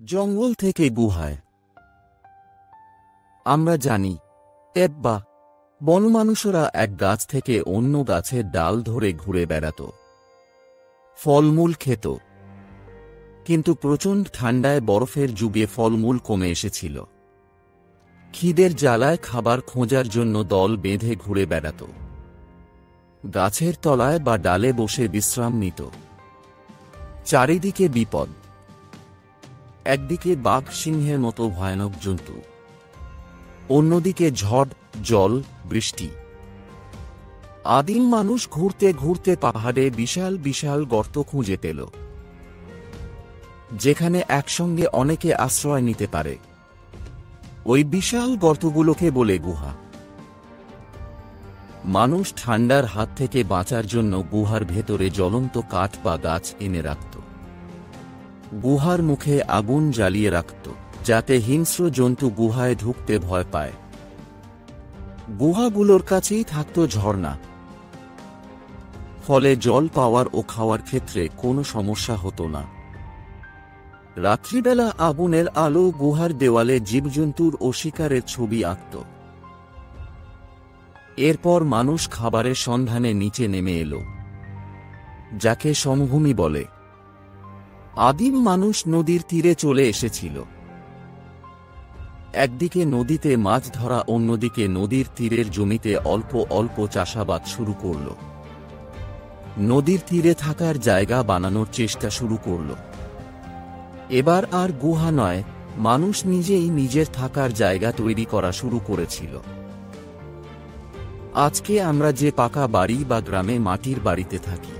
জঙ্গল থেকে গুহায়। আমরা জানি বা বনমানুষরা এক গাছ থেকে অন্য গাছের ডাল ধরে ঘুরে বেড়াত, ফলমূল খেত। কিন্তু প্রচণ্ড ঠান্ডায় বরফের যুগে ফলমূল কমে এসেছিল। খিদের জ্বালায় খাবার খোঁজার জন্য দল বেঁধে ঘুরে বেড়াত, গাছের তলায় বা ডালে বসে বিশ্রাম নিত। চারিদিকে বিপদ। একদিকে বাঘ সিংহের মতো ভয়ানক জন্তু, অন্যদিকে ঝড়, জল, বৃষ্টি। আদিম মানুষ ঘুরতে ঘুরতে পাহাড়ে বিশাল বিশাল গর্ত খুঁজে পেল, যেখানে একসঙ্গে অনেকে আশ্রয় নিতে পারে। ওই বিশাল গর্তগুলোকে বলে গুহা। মানুষ ঠান্ডার হাত থেকে বাঁচার জন্য গুহার ভেতরে জ্বলন্ত কাঠ বা গাছ এনে রাখত। গুহার মুখে আগুন জ্বালিয়ে রাখত, যাতে হিংস্র জন্তু গুহায় ঢুকতে ভয় পায়। গুহাগুলোর কাছেই থাকত ঝর্ণা, ফলে জল পাওয়ার ও খাওয়ার ক্ষেত্রে কোনো সমস্যা হতো না। রাত্রিবেলা আগুনের আলো গুহার দেওয়ালে জীবজন্তুর ও শিকারের ছবি আঁকত। এরপর মানুষ খাবারের সন্ধানে নিচে নেমে এলো, যাকে সমভূমি বলে। আদিম মানুষ নদীর তীরে চলে এসেছিল। একদিকে নদীতে মাছ ধরা, অন্যদিকে নদীর তীরের জমিতে অল্প অল্প চাষাবাদ শুরু করল। নদীর তীরে থাকার জায়গা বানানোর চেষ্টা শুরু করল। এবার আর গুহা নয়, মানুষ নিজেই নিজের থাকার জায়গা তৈরি করা শুরু করেছিল। আজকে আমরা যে পাকা বাড়ি বা গ্রামে মাটির বাড়িতে থাকি,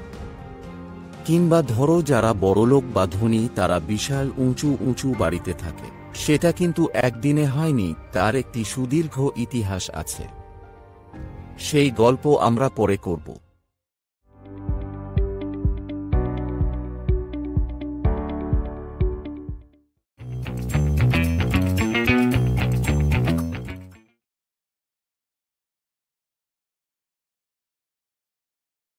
কিংবা ধরো যারা বড়লোক বা ধনী তারা বিশাল উঁচু উঁচু বাড়িতে থাকে, সেটা কিন্তু একদিনে হয়নি, তার একটি সুদীর্ঘ ইতিহাস আছে। সেই গল্প আমরা পরে করব।